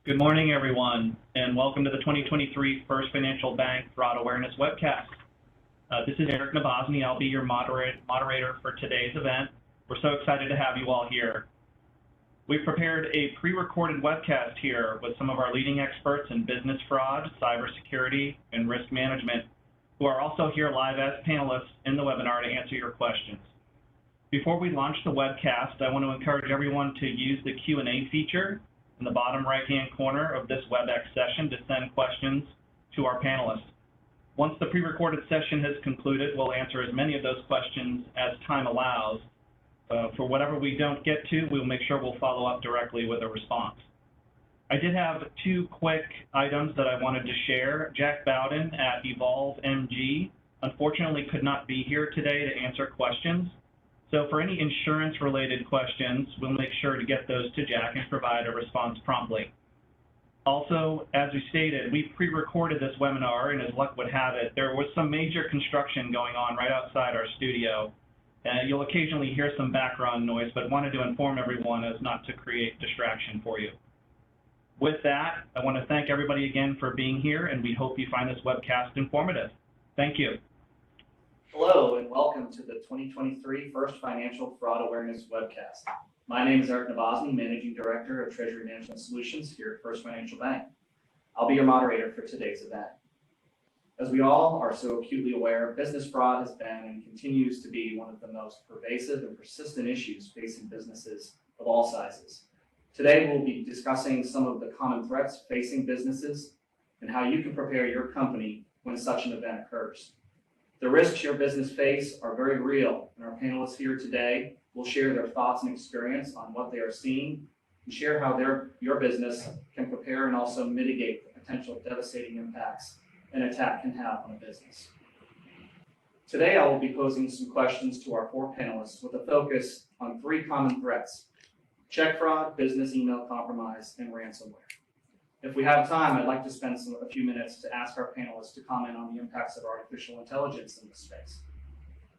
Good morning, everyone, and welcome to the 2023 First Financial Bank Fraud Awareness Webcast. This is Eric Nabosny. I'll be your moderator for today's event. We're so excited to have you all here. We've prepared a pre-recorded webcast here with some of our leading experts in business fraud, cybersecurity, and risk management, who are also here live as panelists in the webinar to answer your questions. Before we launch the webcast, I want to encourage everyone to use the Q&A feature in the bottom right-hand corner of this WebEx session to send questions to our panelists. Once the pre-recorded session has concluded, we'll answer as many of those questions as time allows. For whatever we don't get to, we'll make sure we'll follow up directly with a response. I did have two quick items that I wanted to share. Jack Bowden at Evolve MG unfortunately could not be here today to answer questions. So for any insurance-related questions, we'll make sure to get those to Jack and provide a response promptly. Also, as we stated, we pre-recorded this webinar, and as luck would have it, there was some major construction going on right outside our studio. You'll occasionally hear some background noise, but wanted to inform everyone as not to create distraction for you. With that, I want to thank everybody again for being here, and we hope you find this webcast informative. Thank you. Hello, and welcome to the 2023 First Financial Fraud Awareness Webcast. My name is Eric Nabosny, Managing Director of Treasury Management Solutions here at First Financial Bank. I'll be your moderator for today's event. As we all are so acutely aware, business fraud has been and continues to be one of the most pervasive and persistent issues facing businesses of all sizes. Today, we'll be discussing some of the common threats facing businesses and how you can prepare your company when such an event occurs. The risks your business face are very real, and our panelists here today will share their thoughts and experience on what they are seeing and share how your business can prepare and also mitigate the potential devastating impacts an attack can have on a business. Today, I will be posing some questions to our four panelists with a focus on three common threats: check fraud, business email compromise, and ransomware. If we have time, I'd like to spend a few minutes to ask our panelists to comment on the impacts of artificial intelligence in this space.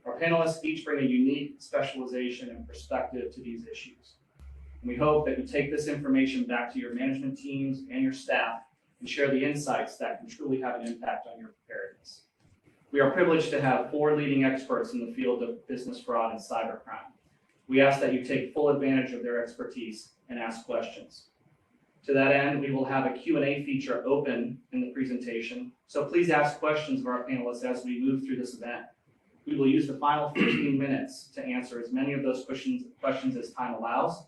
Our panelists each bring a unique specialization and perspective to these issues. And we hope that you take this information back to your management teams and your staff and share the insights that can truly have an impact on your preparedness. We are privileged to have four leading experts in the field of business fraud and cybercrime. We ask that you take full advantage of their expertise and ask questions. To that end, we will have a Q&A feature open in the presentation, so please ask questions of our panelists as we move through this event. We will use the final 15 minutes to answer as many of those questions as time allows.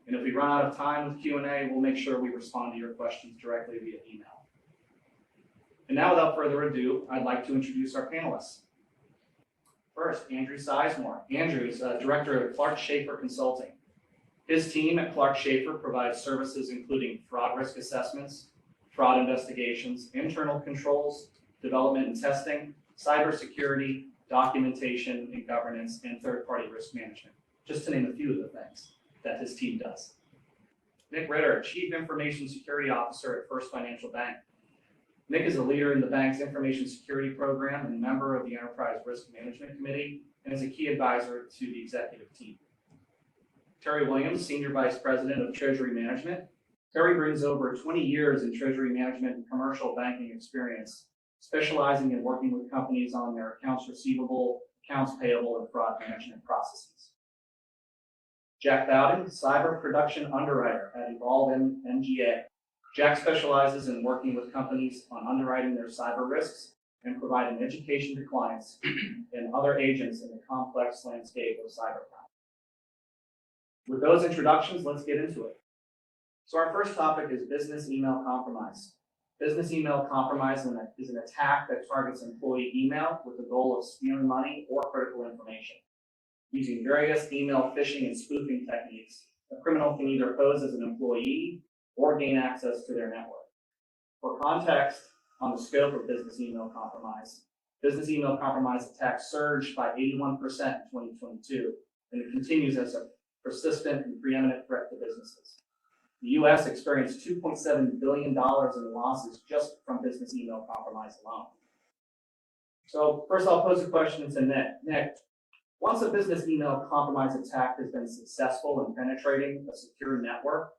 And if we run out of time with Q&A, we'll make sure we respond to your questions directly via email. And now, without further ado, I'd like to introduce our panelists. First, Andrew Sizemore. Andrew is Director of Clark Schaefer Consulting. His team at Clark Schaefer provides services including fraud risk assessments, fraud investigations, internal controls, development and testing, cybersecurity, documentation and governance, and third-party risk management, just to name a few of the things that his team does. Nick Ritter, Chief Information Security Officer at First Financial Bank. Nick is a leader in the bank's information security program and member of the Enterprise Risk Management Committee, and is a key advisor to the executive team. Terry Williams, Senior Vice President of Treasury Management. Terry brings over 20 years in treasury management and commercial banking experience, specializing in working with companies on their accounts receivable, accounts payable, and fraud management processes. Jack Bowden, Cyber Production Underwriter at Evolve MGA. Jack specializes in working with companies on underwriting their cyber risks and providing education to clients and other agents in the complex landscape of cybercrime. With those introductions, let's get into it. So our first topic is business email compromise. Business email compromise is an attack that targets employee email with the goal of stealing money or critical information. Using various email phishing and spoofing techniques, a criminal can either pose as an employee or gain access to their network. For context on the scope of business email compromise attacks surged by 81% in 2022, and it continues as a persistent and preeminent threat to businesses. The U.S. experienced $2.7 billion in losses just from business email compromise alone. So first I'll pose a question to Nick. Nick, Once a business email compromise attack has been successful in penetrating a secure network,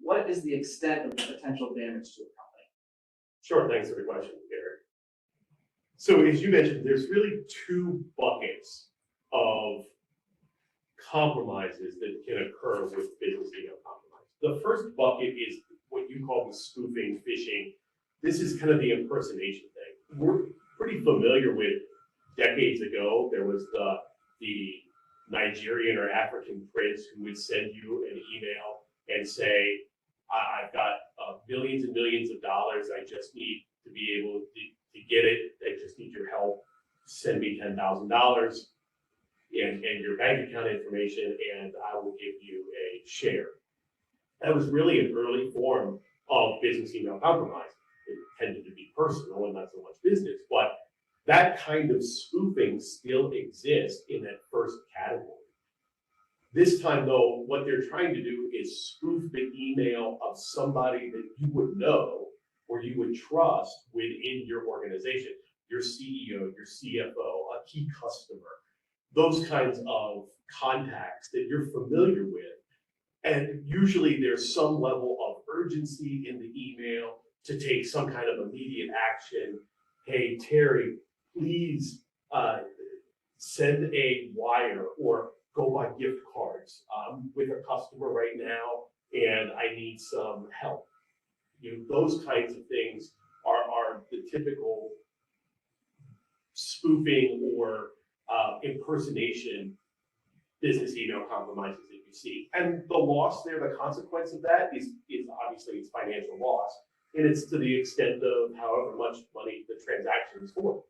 what is the extent of the potential damage to a company? Sure, thanks for the question, Eric. So as you mentioned, there's really two buckets of compromises that can occur with business email compromise. The first bucket is what you call the spoofing, phishing. This is kind of the impersonation thing. We're pretty familiar with decades ago, there was the Nigerian or African prince who would send you an email and say, I've got millions and millions of dollars. I just need to be able to get it. I just need your help. Send me $10,000 and your bank account information, and I will give you a share. That was really an early form of business email compromise. It tended to be personal and not so much business, but that kind of spoofing still exists in that first category. This time, though, what they're trying to do is spoof the email of somebody that you would know or you would trust within your organization, your CEO, your CFO, a key customer, those kinds of contacts that you're familiar with. And usually there's some level of urgency in the email to take some kind of immediate action. Hey, Terry, please send a wire or go buy gift cards. I'm with a customer right now and I need some help. Those kinds of things are the typical spoofing or impersonation business email compromises that you see. And the loss there, the consequence of that is obviously it's financial loss. And it's to the extent of however much money the transaction is for.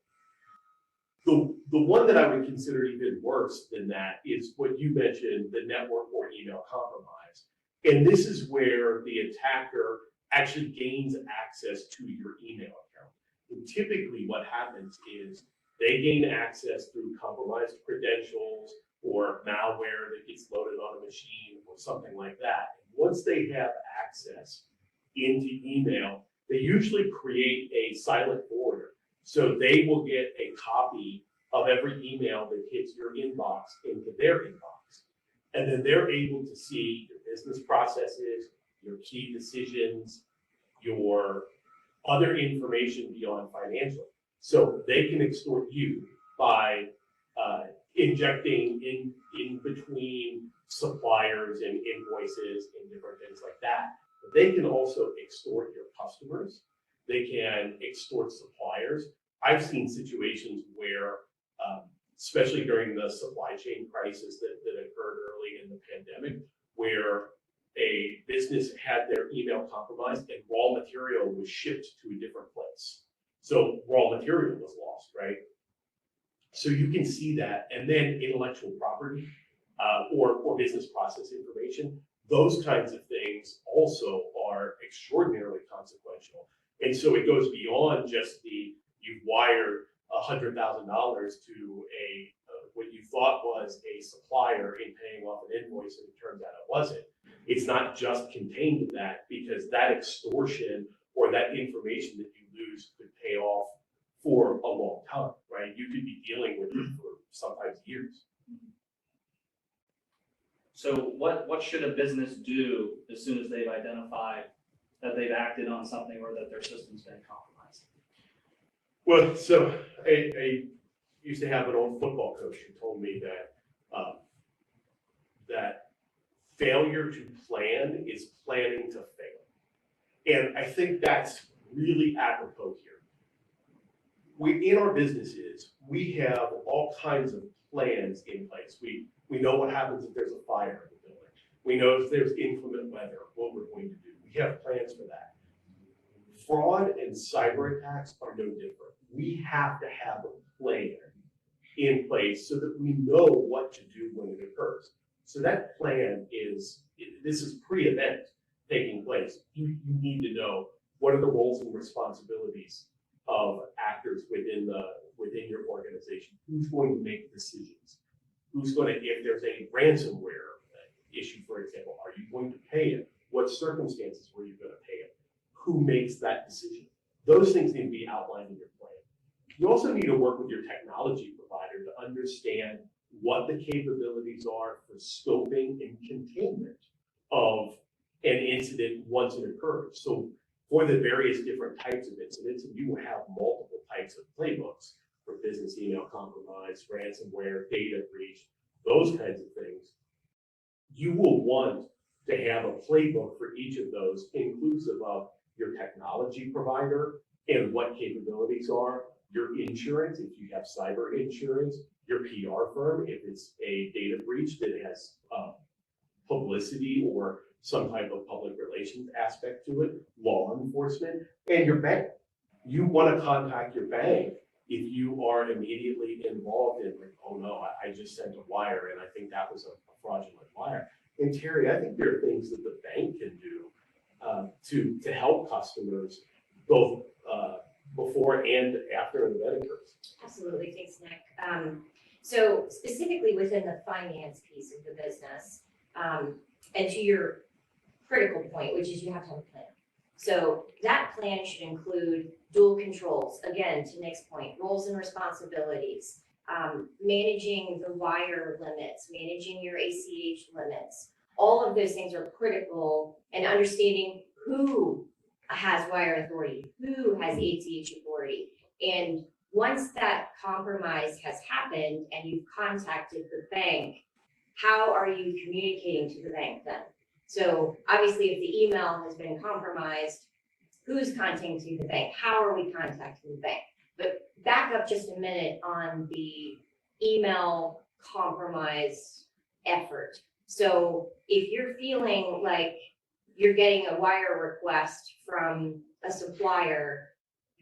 The one that I would consider even worse than that is what you mentioned, the network or email compromise. And this is where the attacker actually gains access to your email account. And typically what happens is they gain access through compromised credentials or malware that gets loaded on a machine or something like that. And once they have access into email, they usually create a silent forwarder. So they will get a copy of every email that hits your inbox into their inbox. And then they're able to see your business processes, your key decisions, your other information beyond financial. So they can extort you by injecting in between suppliers and invoices and different things like that. But they can also extort your customers. They can extort suppliers. I've seen situations where, especially during the supply chain crisis that occurred early in the pandemic, where a business had their email compromised and raw material was shipped to a different place. So raw material was lost, right? So you can see that. And then intellectual property or business process information, those kinds of things also are extraordinarily consequential. And so it goes beyond just you've wired $100,000 to what you thought was a supplier in paying off an invoice, and it turns out it wasn't. It's not just contained to that, because that extortion or that information that you lose could pay off for a long time, right? You could be dealing with it for sometimes years. So what should a business do as soon as they've identified that they've acted on something or that their system's been compromised? Well, so I used to have an old football coach who told me that that failure to plan is planning to fail. And I think that's really apropos here. In our businesses, we have all kinds of plans in place. We know what happens if there's a fire in the building. We know if there's inclement weather, what we're going to do. We have plans for that. Fraud and cyber attacks are no different. We have to have a plan in place so that we know what to do when it occurs. So that plan this is pre-event taking place. You need to know what are the roles and responsibilities of actors within your organization. Who's going to make decisions? Who's going to, if there's a ransomware issue, for example, are you going to pay it? What circumstances were you going to pay it? Who makes that decision? Those things need to be outlined in your plan. You also need to work with your technology provider to understand what the capabilities are for scoping and containment of an incident once it occurs. So for the various different types of incidents, and you will have multiple types of playbooks for business email compromise, ransomware, data breach, those kinds of things. You will want to have a playbook for each of those, inclusive of your technology provider and what capabilities are, your insurance, if you have cyber insurance, your PR firm, if it's a data breach that has publicity or some type of public relations aspect to it, law enforcement, and your bank. You want to contact your bank if you are immediately involved in, like, oh no, I just sent a wire and I think that was a fraudulent wire. And Terry, I think there are things that the bank can do to help customers both before and after an event occurs. Absolutely, thanks, Nick. So specifically within the finance piece of the business, and to your critical point, which is you have to have a plan. So that plan should include dual controls, again, to Nick's point, roles and responsibilities, managing the wire limits, managing your ACH limits. All of those things are critical, and understanding who has wire authority, who has ACH authority. And once that compromise has happened and you've contacted the bank, how are you communicating to the bank then? So obviously if the email has been compromised, who's contacting the bank? How are we contacting the bank? But back up just a minute on the email compromise effort. So if you're feeling like you're getting a wire request from a supplier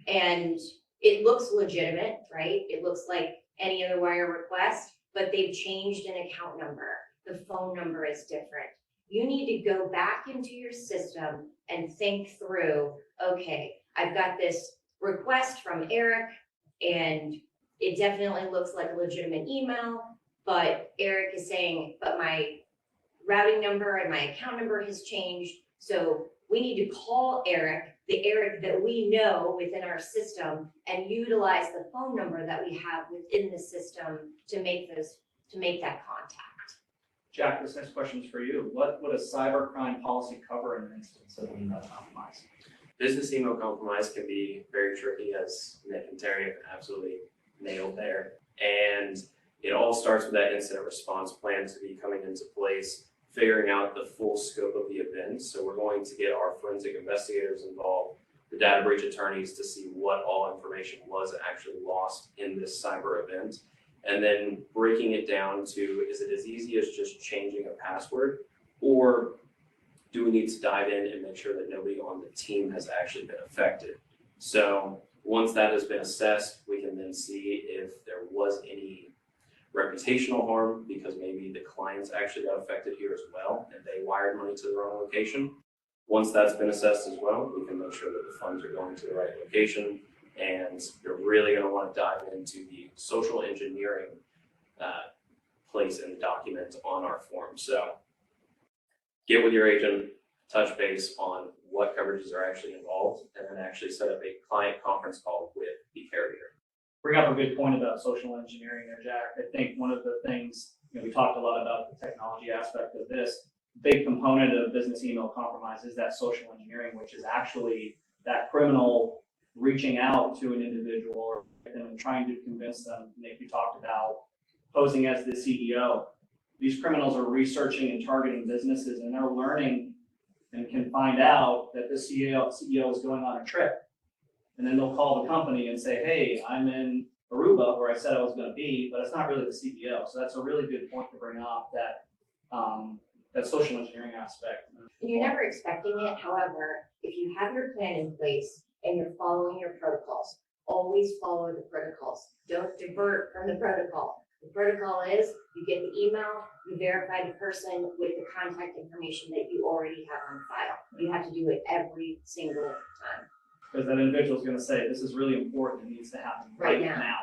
and it looks legitimate, right? It looks like any other wire request, but they've changed an account number. The phone number is different. You need to go back into your system and think through, okay, I've got this request from Eric and it definitely looks like a legitimate email, but Eric is saying, but my routing number and my account number has changed. So we need to call Eric, the Eric that we know within our system, and utilize the phone number that we have within the system to make that contact. Jack, this next question is for you. What would a cybercrime policy cover in an instance of email compromise? Business email compromise can be very tricky, as Nick and Terry have absolutely nailed there. And it all starts with that incident response plan to be coming into place, figuring out the full scope of the event. So we're going to get our forensic investigators involved, the data breach attorneys, to see what all information was actually lost in this cyber event. And then breaking it down to, is it as easy as just changing a password, or do we need to dive in and make sure that nobody on the team has actually been affected? So once that has been assessed, we can then see if there was any reputational harm, because maybe the clients actually got affected here as well and they wired money to the wrong location. Once that's been assessed as well, we can make sure that the funds are going to the right location. And you're really going to want to dive into the social engineering place in the document on our form. So get with your agent, touch base on what coverages are actually involved, and then actually set up a client conference call with the carrier. Bring up a good point about social engineering there, Jack. I think one of the things, we talked a lot about the technology aspect of this. Big component of business email compromise is that social engineering, which is actually that criminal reaching out to an individual and trying to convince them. Nick, you talked about posing as the CEO. These criminals are researching and targeting businesses, and they're learning and can find out that the CEO is going on a trip. And then they'll call the company and say, hey, I'm in Aruba where I said I was going to be, but it's not really the CEO. So that's a really good point to bring up, that social engineering aspect. And you're never expecting it. However, if you have your plan in place and you're following your protocols, always follow the protocols. Don't divert from the protocol. The protocol is you get the email, you verify the person with the contact information that you already have on file. You have to do it every single time. Because that individual is going to say, this is really important, it needs to happen right now.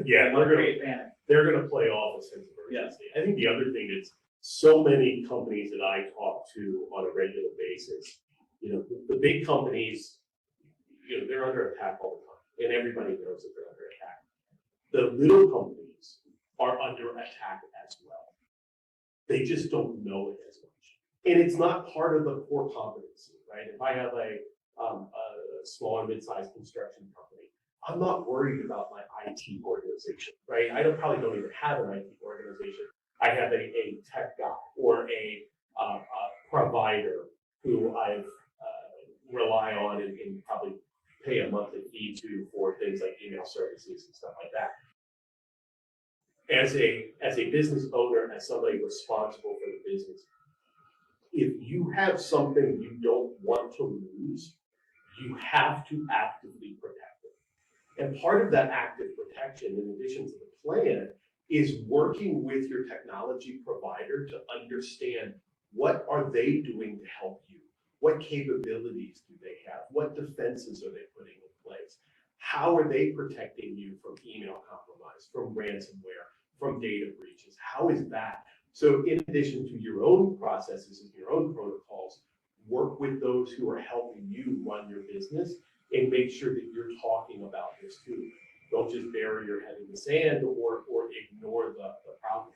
Yeah, they're going to play off a sense of urgency. I think the other thing is, so many companies that I talk to on a regular basis, the big companies, they're under attack all the time, and everybody knows that they're under attack. The little companies are under attack They just don't know it as much. And it's not part of the core competency, right? If I have a small and mid-sized construction company, I'm not worried about my IT organization, right? I probably don't even have an IT organization. I have a tech guy or a provider who I rely on and probably pay a monthly fee to for things like email services and stuff like that. As a business owner, as somebody responsible for the business, if you have something you don't want to lose, you have to actively protect it. And part of that active protection, in addition to the plan, is working with your technology provider to understand what are they doing to help you? What capabilities do they have? What defenses are they putting in place? How are they protecting you from email compromise, from ransomware, from data breaches? How is that? So in addition to your own processes and your own protocols, work with those who are helping you run your business and make sure that you're talking about this too. Don't just bury your head in the sand or ignore the problem.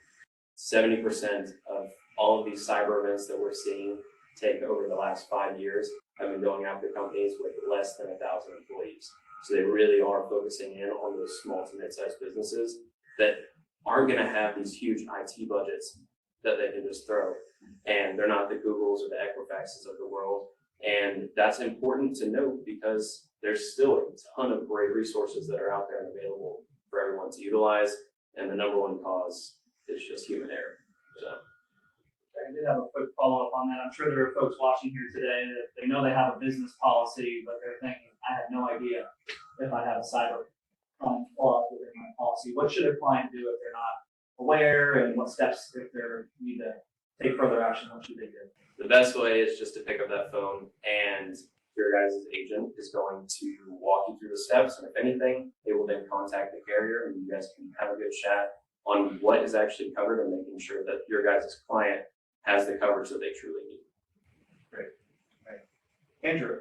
70% of all of these cyber events that we're seeing take over the last 5 years have been going after companies with less than 1,000 employees. So they really are focusing in on those small to mid-sized businesses that aren't going to have these huge IT budgets that they can just throw. And they're not the Googles or the Equifaxes of the world. And that's important to note because there's still a ton of great resources that are out there and available for everyone to utilize. And the number one cause is just human error. So. I did have a quick follow-up on that. I'm sure there are folks watching here today that they know they have a business policy, but they're thinking, I have no idea if I have a cyber clause within my policy. What should a client do if they're not aware, and what steps, if they need to take further action, what should they do? The best way is just to pick up that phone, and your guys' agent is going to walk you through the steps. And if anything, they will then contact the carrier and you guys can have a good chat on what is actually covered and making sure that your guys' client has the coverage that they truly need. Great. Andrew,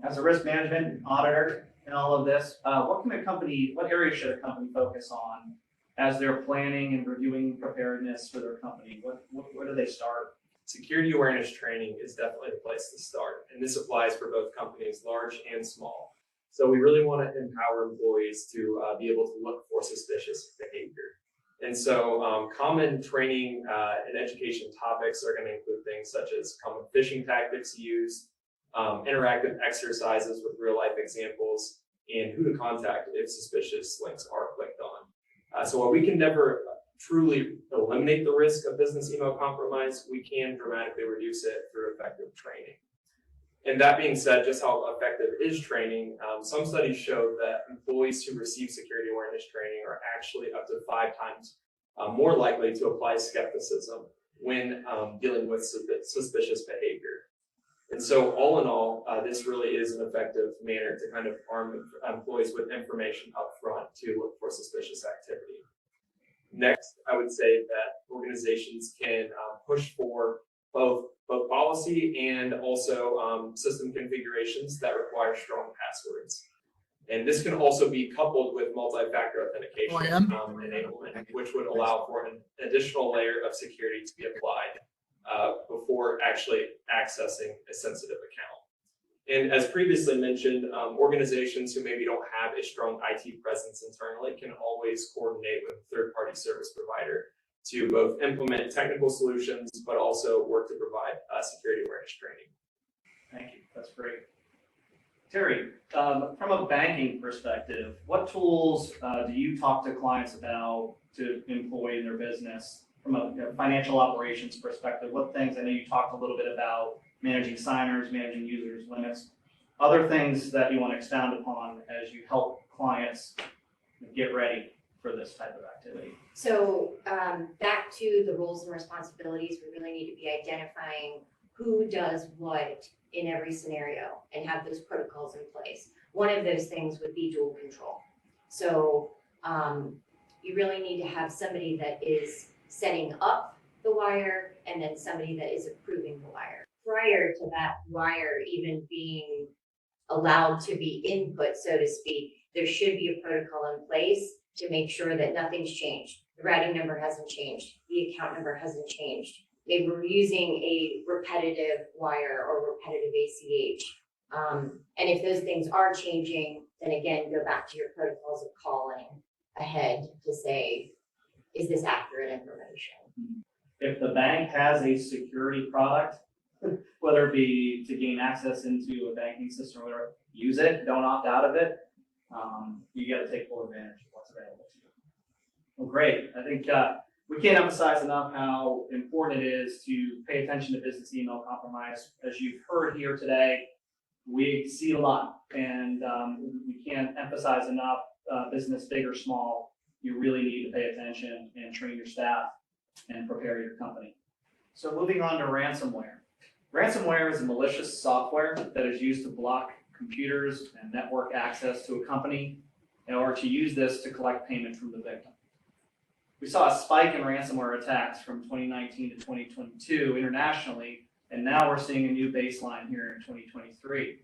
as a risk management auditor in all of this, what area should a company focus on as they're planning and reviewing preparedness for their company? Where do they start? Security awareness training is definitely the place to start. And this applies for both companies, large and small. So we really want to empower employees to be able to look for suspicious behavior. And so common training and education topics are going to include things such as common phishing tactics used, interactive exercises with real life examples, and who to contact if suspicious links are clicked on. So while we can never truly eliminate the risk of business email compromise, we can dramatically reduce it through effective training. And that being said, just how effective is training? Some studies show that employees who receive security awareness training are actually up to 5 times more likely to apply skepticism when dealing with suspicious behavior. And so all in all, this really is an effective manner to kind of arm employees with information up front to look for suspicious activity. Next, I would say that organizations can push for both policy and also system configurations that require strong passwords. And this can also be coupled with multi-factor authentication enablement, which would allow for an additional layer of security to be applied before actually accessing a sensitive account. And as previously mentioned, organizations who maybe don't have a strong IT presence internally can always coordinate with a third-party service provider to both implement technical solutions, but also work to provide security awareness training. Thank you. That's great. Terry, from a banking perspective, what tools do you talk to clients about to employ in their business? From a financial operations perspective, what things, I know you talked a little bit about managing signers, managing users, limits, other things that you want to expound upon as you help clients get ready for this type of activity? So back to the roles and responsibilities, we really need to be identifying who does what in every scenario and have those protocols in place. One of those things would be dual control. So you really need to have somebody that is setting up the wire and then somebody that is approving the wire. Prior to that wire even being allowed to be input, so to speak, there should be a protocol in place to make sure that nothing's changed. the routing number hasn't changed, the account number hasn't changed. Maybe we're using a repetitive wire or repetitive ACH. And if those things are changing, then again, go back to your protocols of calling ahead to say, is this accurate information? If the bank has a security product, whether it be to gain access into a banking system or whatever, use it, don't opt out of it. You got to take full advantage of what's available to you. Well, great. I think we can't emphasize enough how important it is to pay attention to business email compromise. As you've heard here today, we see a lot, and we can't emphasize enough, business big or small, you really need to pay attention and train your staff and prepare your company. So moving on to ransomware. Ransomware is a malicious software that is used to block computers and network access to a company in order to use this to collect payment from the victim. We saw a spike in ransomware attacks from 2019 to 2022 internationally, and now we're seeing a new baseline here in 2023.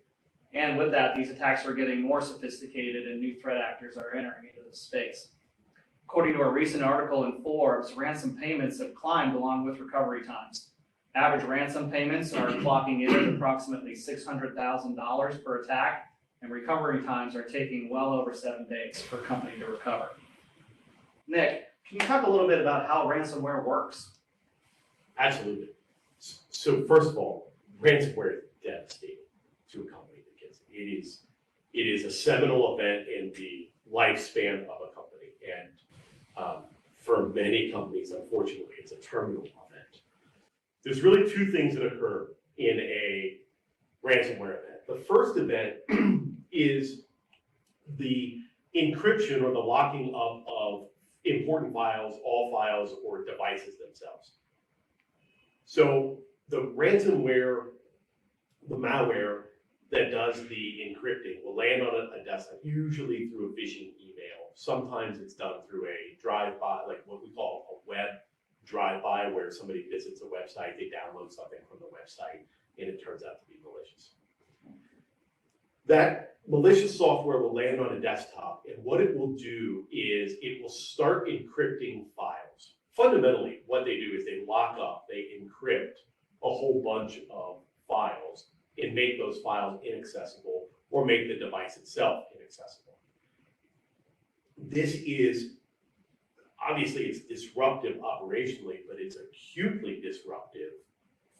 And with that, these attacks are getting more sophisticated and new threat actors are entering into the space. According to a recent article in Forbes, ransom payments have climbed along with recovery times. Average ransom payments are clocking in at approximately $600,000 per attack, and recovery times are taking well over 7 days for a company to recover. Nick, can you talk a little bit about how ransomware works? Absolutely. So first of all, ransomware is devastating to a company that gets it. It is a seminal event in the lifespan of a company, and for many companies, unfortunately, it's a terminal event. There's really two things that occur in a ransomware event. The first event is the encryption or the locking up of important files, all files, or devices themselves. So the ransomware, the malware that does the encrypting will land on a desktop, usually through a phishing email. Sometimes it's done through a drive-by, like what we call a web drive-by, where somebody visits a website, they download something from the website, and it turns out to be malicious. That malicious software will land on a desktop, and what it will do is it will start encrypting files. Fundamentally, what they do is they lock up, they encrypt a whole bunch of files and make those files inaccessible or make the device itself inaccessible. This is, obviously it's disruptive operationally, but it's acutely disruptive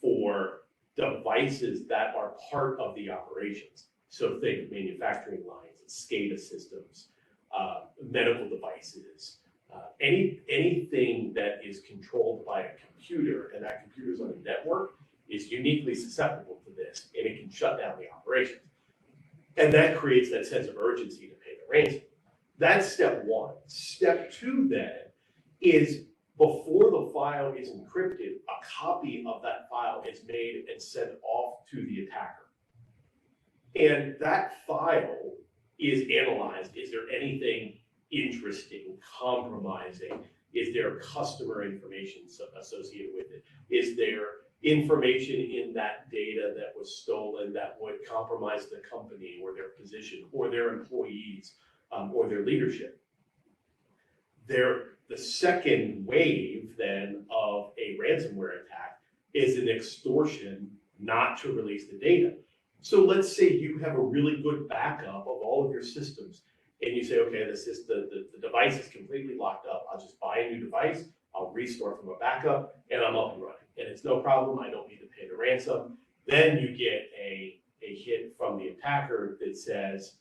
for devices that are part of the operations. So think manufacturing lines, SCADA systems, medical devices, anything that is controlled by a computer, and that computer is on a network, is uniquely susceptible to this, and it can shut down the operations. And that creates that sense of urgency to pay the ransom. That's step one. Step two then is, before the file is encrypted, a copy of that file is made and sent off to the attacker. And that file is analyzed. Is there anything interesting, compromising? Is there customer information associated with it? Is there information in that data that was stolen that would compromise the company or their position or their employees or their leadership? The second wave then of a ransomware attack is an extortion not to release the data. So let's say you have a really good backup of all of your systems, and you say, okay, the device is completely locked up. I'll just buy a new device, I'll restore from a backup, and I'm up and running. And it's no problem, I don't need to pay the ransom. Then you get a hit from the attacker that says,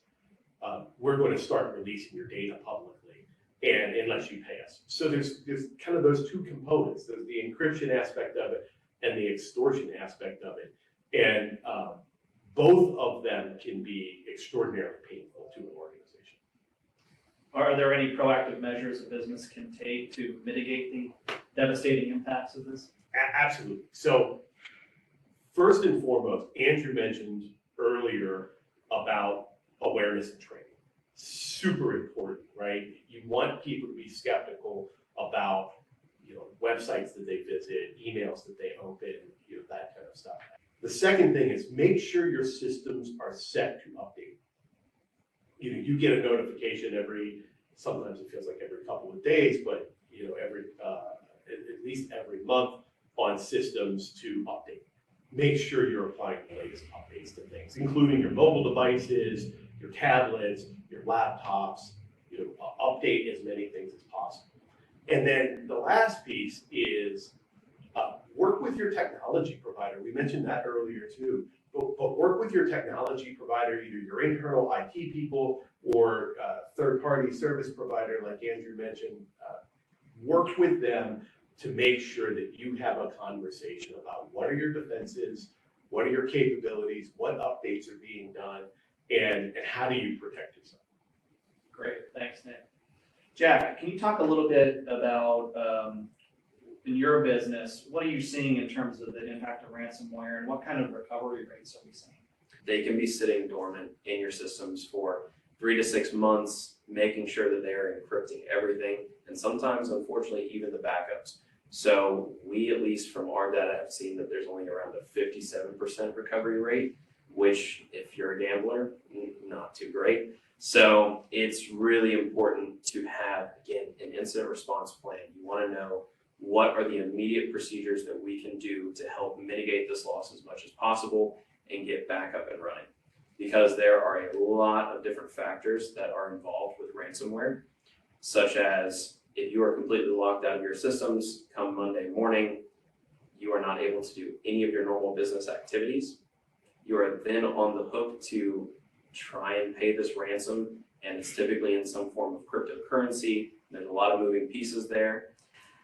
we're going to start releasing your data publicly, and unless you pay us. So there's kind of those two components. There's the encryption aspect of it and the extortion aspect of it. And both of them can be extraordinarily painful to an organization. Are there any proactive measures a business can take to mitigate the devastating impacts of this? Absolutely. So first and foremost, Andrew mentioned earlier about awareness and training. Super important, right? You want people to be skeptical about, websites that they visit, emails that they open, that kind of stuff. The second thing is make sure your systems are set to update. You get a notification sometimes it feels like every couple of days, but at least every month on systems to update. Make sure you're applying the latest updates to things, including your mobile devices, your tablets, your laptops, update as many things as possible. And then the last piece is work with your technology provider. We mentioned that earlier too, but work with your technology provider, either your internal IT people or third-party service provider, like Andrew mentioned. Work with them to make sure that you have a conversation about what are your defenses, what are your capabilities, what updates are being done, and how do you protect yourself. Great, thanks, Nick. Jack, can you talk a little bit about, in your business, what are you seeing in terms of the impact of ransomware and what kind of recovery rates are we seeing? They can be sitting dormant in your systems for 3 to 6 months, making sure that they are encrypting everything, and sometimes, unfortunately, even the backups. So we, at least from our data, have seen that there's only around a 57% recovery rate, which, if you're a gambler, not too great. So it's really important to have, again, an incident response plan. You want to know what are the immediate procedures that we can do to help mitigate this loss as much as possible and get back up and running. Because there are a lot of different factors that are involved with ransomware, such as if you are completely locked out of your systems come Monday morning, you are not able to do any of your normal business activities. You are then on the hook to try and pay this ransom, and it's typically in some form of cryptocurrency. There's a lot of moving pieces there.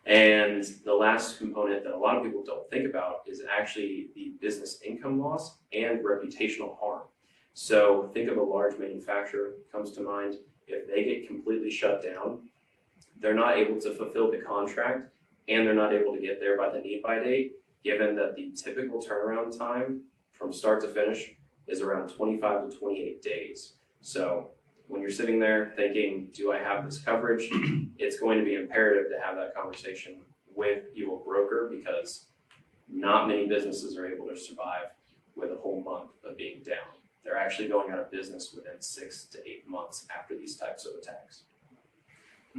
And the last component that a lot of people don't think about is actually the business income loss and reputational harm. So think of a large manufacturer comes to mind. If they get completely shut down, they're not able to fulfill the contract and they're not able to get there by the need by date, given that the typical turnaround time from start to finish is around 25 to 28 days. So when you're sitting there thinking, do I have this coverage? It's going to be imperative to have that conversation with your broker, because not many businesses are able to survive with a whole month of being down. They're actually going out of business within 6 to 8 months after these types of attacks.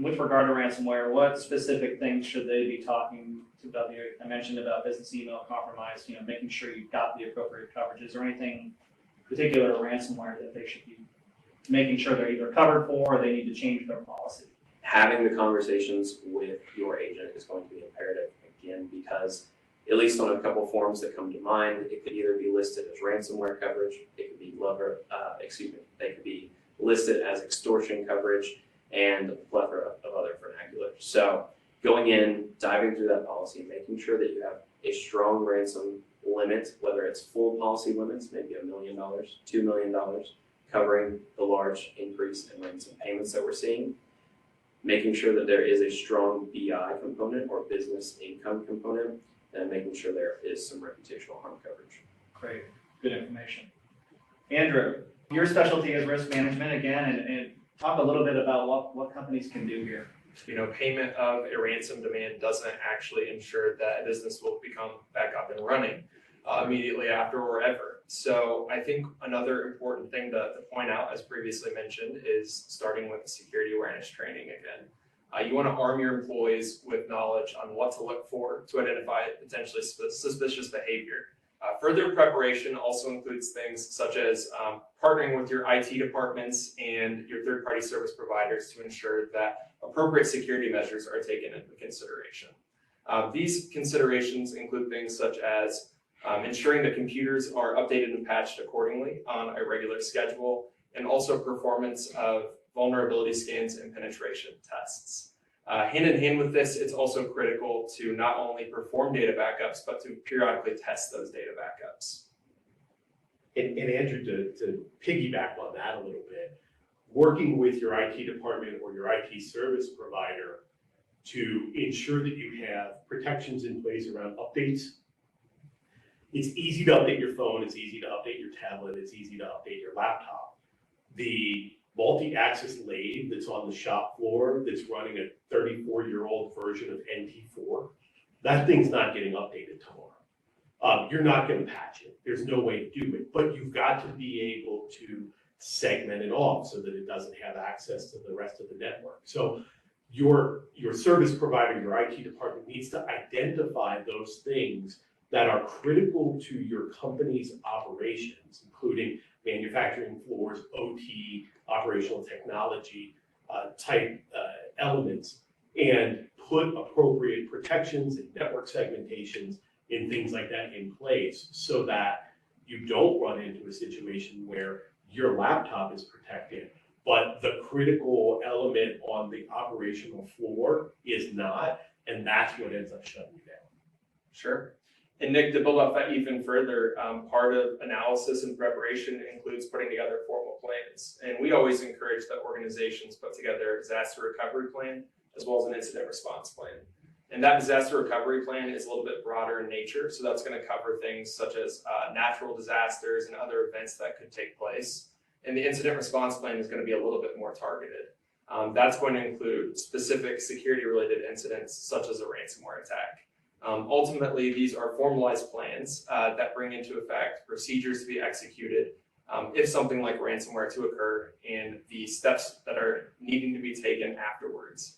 With regard to ransomware, what specific things should they be talking to I mentioned about business email compromise, making sure you've got the appropriate coverage. Is there anything particular to ransomware that they should be making sure they're either covered for or they need to change their policy? Having the conversations with your agent is going to be imperative, again, because at least on a couple forms that come to mind, it could either be listed as ransomware coverage, it could be they could be listed as extortion coverage, and a plethora of other vernacular. So going in, diving through that policy, making sure that you have a strong ransom limit, whether it's full policy limits, maybe $1 million, $2 million, covering the large increase in ransom payments that we're seeing, making sure that there is a strong BI component or business income component, and making sure there is some reputational harm coverage. Great, good information. Andrew, your specialty is risk management again, and talk a little bit about what companies can do here. Payment of a ransom demand doesn't actually ensure that a business will become back up and running immediately after or ever. So I think another important thing to point out, as previously mentioned, is starting with security awareness training again. You want to arm your employees with knowledge on what to look for to identify potentially suspicious behavior. Further preparation also includes things such as partnering with your IT departments and your third-party service providers to ensure that appropriate security measures are taken into consideration. These considerations include things such as ensuring that computers are updated and patched accordingly on a regular schedule, and also performance of vulnerability scans and penetration tests. Hand in hand with this, it's also critical to not only perform data backups, but to periodically test those data backups. And Andrew, to piggyback on that a little bit, working with your IT department or your IT service provider to ensure that you have protections in place around updates. It's easy to update your phone, it's easy to update your tablet, it's easy to update your laptop. The multi-access lathe that's on the shop floor that's running a 34-year-old version of NT4, that thing's not getting updated tomorrow. You're not going to patch it. There's no way to do it, but you've got to be able to segment it off so that it doesn't have access to the rest of the network. So your service provider, your IT department needs to identify those things that are critical to your company's operations, including manufacturing floors, OT, operational technology type elements, and put appropriate protections and network segmentations and things like that in place so that you don't run into a situation where your laptop is protected, but the critical element on the operational floor is not, and that's what ends up shutting you down. Sure. And Nick, to build off that even further, part of analysis and preparation includes putting together formal plans. And we always encourage that organizations put together a disaster recovery plan as well as an incident response plan. And that disaster recovery plan is a little bit broader in nature. So that's going to cover things such as natural disasters and other events that could take place. And the incident response plan is going to be a little bit more targeted. That's going to include specific security related incidents such as a ransomware attack. Ultimately, these are formalized plans that bring into effect procedures to be executed if something like ransomware to occur and the steps that are needing to be taken afterwards.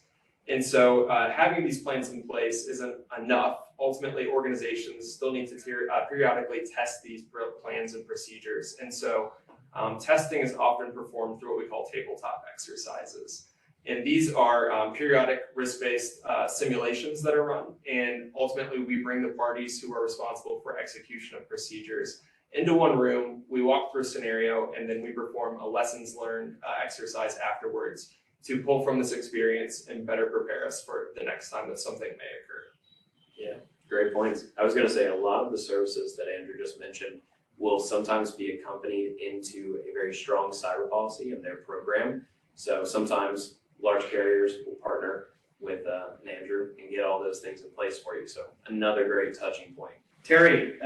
And so having these plans in place isn't enough. Ultimately, organizations still need to periodically test these plans and procedures. And so testing is often performed through what we call tabletop exercises. And these are periodic risk-based simulations that are run. And ultimately, we bring the parties who are responsible for execution of procedures into one room. We walk through a scenario, and then we perform a lessons learned exercise afterwards to pull from this experience and better prepare us for the next time that something may occur. Yeah, great points. I was going to say a lot of the services that Andrew just mentioned will sometimes be accompanied into a very strong cyber policy in their program. So sometimes large carriers will partner with Andrew and get all those things in place for you. So another great touching point. Terry,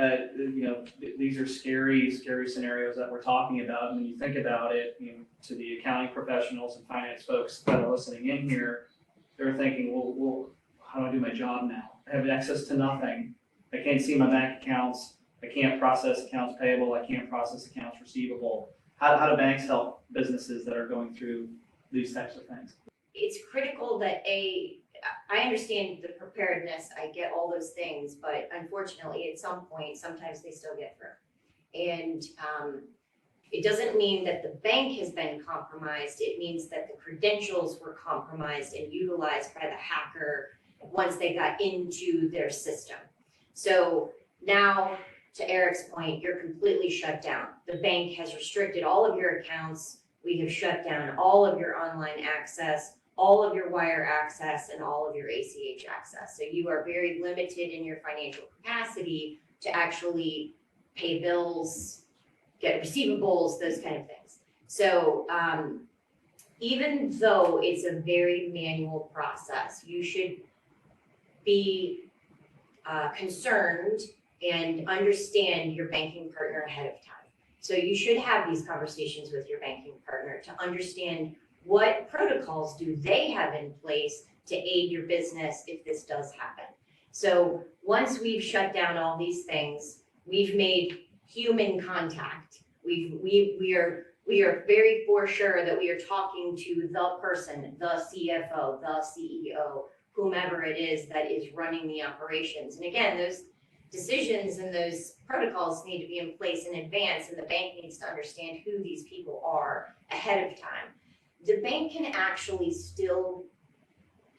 these are scary scenarios that we're talking about. And when you think about it, to the accounting professionals and finance folks that are listening in here, they're thinking, well, how do I do my job now? I have access to nothing. I can't see my bank accounts. I can't process accounts payable. I can't process accounts receivable. How do banks help businesses that are going through these types of things? It's critical that I understand the preparedness, I get all those things, but unfortunately at some point, sometimes they still get through. And it doesn't mean that the bank has been compromised, it means that the credentials were compromised and utilized by the hacker once they got into their system. So now, to Eric's point, you're completely shut down. The bank has restricted all of your accounts. We have shut down all of your online access, all of your wire access, and all of your ACH access. So you are very limited in your financial capacity to actually pay bills, get receivables, those kind of things. So even though it's a very manual process, you should be concerned and understand your banking partner ahead of time. So you should have these conversations with your banking partner to understand what protocols do they have in place to aid your business if this does happen. So once we've shut down all these things, we've made human contact. We are very for sure that we are talking to the person, the CFO, the CEO, whomever it is that is running the operations. And again, those decisions and those protocols need to be in place in advance, and the bank needs to understand who these people are ahead of time. The bank can actually still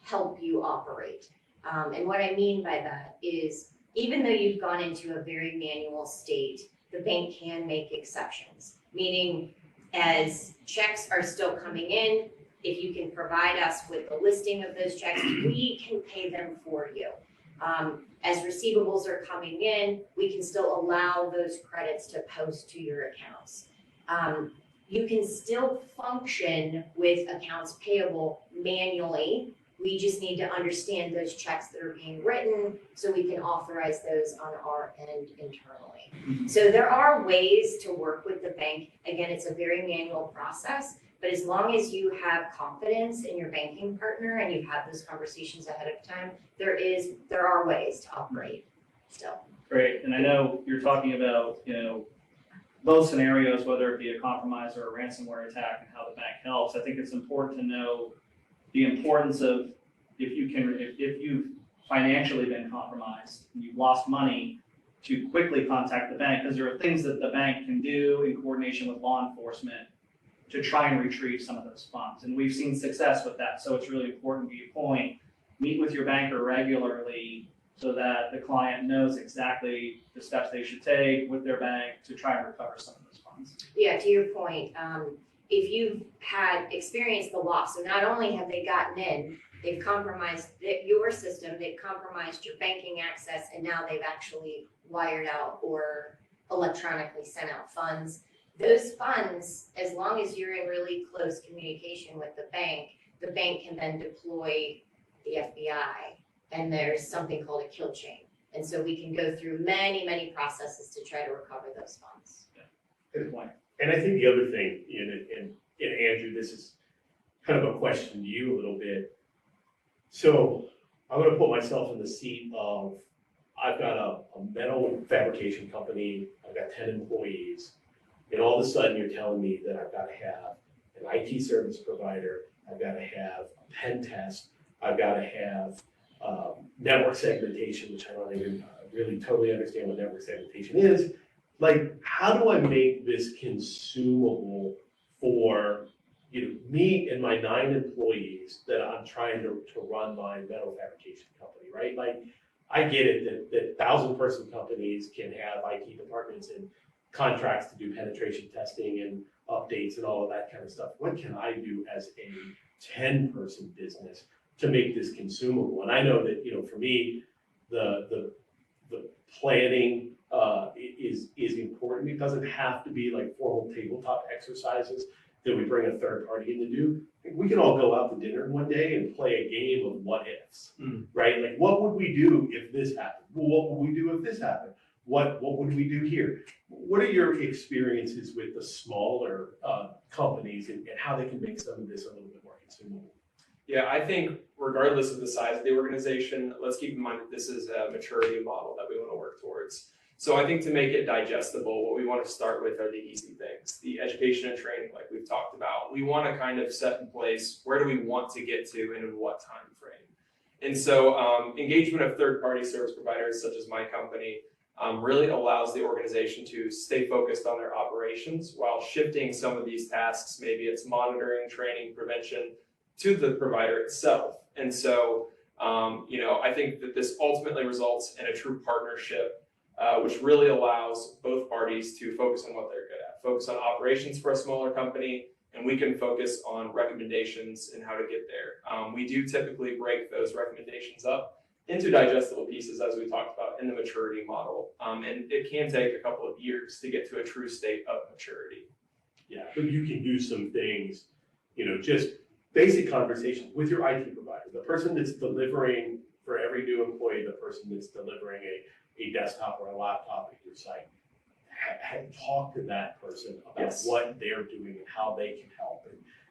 help you operate. And what I mean by that is, even though you've gone into a very manual state, the bank can make exceptions, meaning as checks are still coming in, if you can provide us with the listing of those checks, we can pay them for you. As receivables are coming in, we can still allow those credits to post to your accounts. You can still function with accounts payable manually. We just need to understand those checks that are being written so we can authorize those on our end internally. Mm-hmm. So there are ways to work with the bank. Again, it's a very manual process, but as long as you have confidence in your banking partner and you've had those conversations ahead of time, there are ways to operate still. Great, and I know you're talking about, both scenarios, whether it be a compromise or a ransomware attack, and how the bank helps. I think it's important to know the importance of if you've financially been compromised and you've lost money, to quickly contact the bank, because there are things that the bank can do in coordination with law enforcement to try and retrieve some of those funds. And we've seen success with that. So it's really important to your point, meet with your banker regularly so that the client knows exactly the steps they should take with their bank to try and recover some of those funds. Yeah, to your point, if you've had experienced the loss, so not only have they gotten in, they've compromised your system, they've compromised your banking access, and now they've actually wired out or electronically sent out funds. Those funds, as long as you're in really close communication with the bank can then deploy the FBI, and there's something called a kill chain. And so we can go through many, many processes to try to recover those funds. Good point. And I think the other thing, and Andrew, this is kind of a question to you a little bit. So I'm gonna put myself in the seat of, I've got a metal fabrication company, I've got 10 employees, and all of a sudden you're telling me that I've gotta have an IT service provider, I've gotta have a pen test, I've gotta have network segmentation, which I don't even really totally understand what network segmentation is. Like, how do I make this consumable for me and my 9 employees that I'm trying to run my metal fabrication company, right? Like, I get it that 1,000-person companies can have IT departments and contracts to do penetration testing and updates and all of that kind of stuff. What can I do as a 10-person business to make this consumable? And I know that, for me, the planning is important. It doesn't have to be like formal tabletop exercises that we bring a third party in to do. We can all go out to dinner one day and play a game of what ifs, right? Like, what would we do if this happened? Well, what would we do if this happened? What would we do here? What are your experiences with the smaller companies and how they can make some of this a little bit more consumable? Yeah, I think regardless of the size of the organization, let's keep in mind that this is a maturity model that we want to work towards. So I think to make it digestible, what we want to start with are the easy things, the education and training, like we've talked about. We want to kind of set in place, where do we want to get to and in what time frame? And so engagement of third-party service providers, such as my company, really allows the organization to stay focused on their operations while shifting some of these tasks, maybe it's monitoring, training, prevention, to the provider itself. And so, I think that this ultimately results in a true partnership, which really allows both parties to focus on what they're good at, focus on operations for a smaller company, and we can focus on recommendations and how to get there. We do typically break those recommendations up into digestible pieces, as we talked about in the maturity model. And it can take a couple of years to get to a true state of maturity. Yeah, but you can do some things, just basic conversations with your IT provider, the person that's delivering for every new employee, the person that's delivering a desktop or a laptop at your site. Talk to that person about what they're doing and how they can help,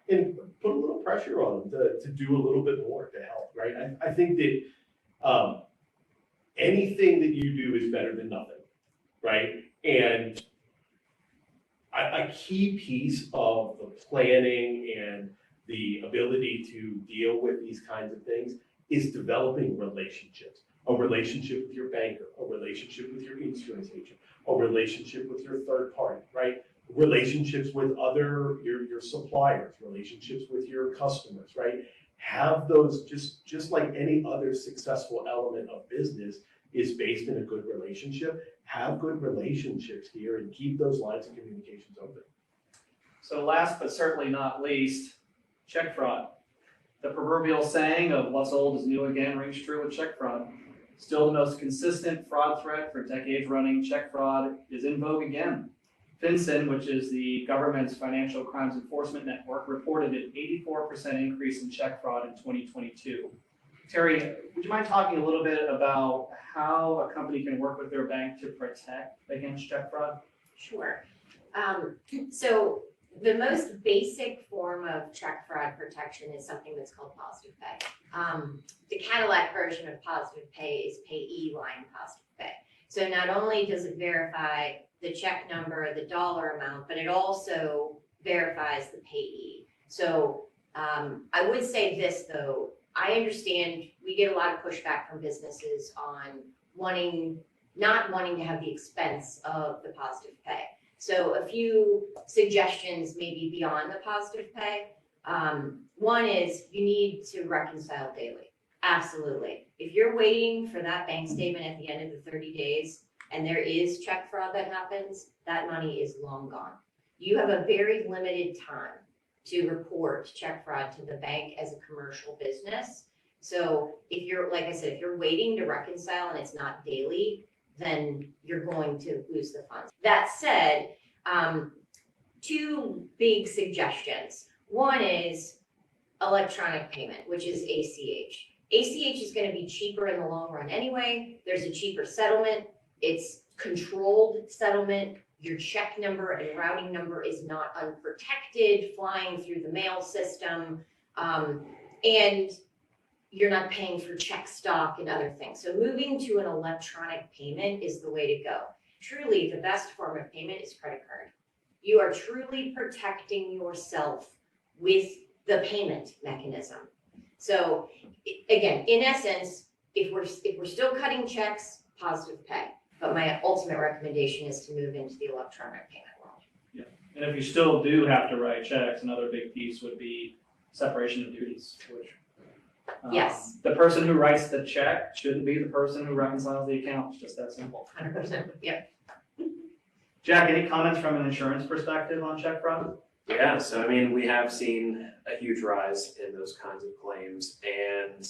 and put a little pressure on them to do a little bit more to help, right? I think that anything that you do is better than nothing, right? And a key piece of the planning and the ability to deal with these kinds of things is developing relationships. A relationship with your banker, a relationship with your insurance agent, a relationship with your third party, right? Relationships with your suppliers, relationships with your customers, right? Have those, just like any other successful element of business is based in a good relationship. Have good relationships here and keep those lines of communications open. So last but certainly not least, check fraud. The proverbial saying of what's old is new again rings true with check fraud. Still the most consistent fraud threat for decades running, check fraud is in vogue again. FinCEN, which is the government's financial crimes enforcement network, reported an 84% increase in check fraud in 2022. Terry, would you mind talking a little bit about how a company can work with their bank to protect against check fraud? Sure. So the most basic form of check fraud protection is something that's called positive pay. The Cadillac version of positive pay is payee line positive pay. So not only does it verify the check number, the dollar amount, but it also verifies the payee. So I would say this though, I understand we get a lot of pushback from businesses on not wanting to have the expense of the positive pay. So a few suggestions maybe beyond the positive pay. One is you need to reconcile daily. Absolutely. If you're waiting for that bank statement at the end of the 30 days and there is check fraud that happens, that money is long gone. You have a very limited time to report check fraud to the bank as a commercial business. So if you're, like I said, if you're waiting to reconcile and it's not daily, then you're going to lose the funds. That said, two big suggestions. One is electronic payment, which is ACH. ACH is going to be cheaper in the long run anyway. There's a cheaper settlement. It's controlled settlement. Your check number and routing number is not unprotected, flying through the mail system, and you're not paying for check stock and other things. So moving to an electronic payment is the way to go. Truly, the best form of payment is credit card. You are truly protecting yourself with the payment mechanism. So again, in essence, if we're still cutting checks, positive pay. But my ultimate recommendation is to move into the electronic payment world. Yeah, and if you still do have to write checks, another big piece would be separation of duties, which Yes. the person who writes the check shouldn't be the person who reconciles the account. It's just that simple. 100%. Yep. Jack, any comments from an insurance perspective on check fraud? Yeah, so I mean, we have seen a huge rise in those kinds of claims, and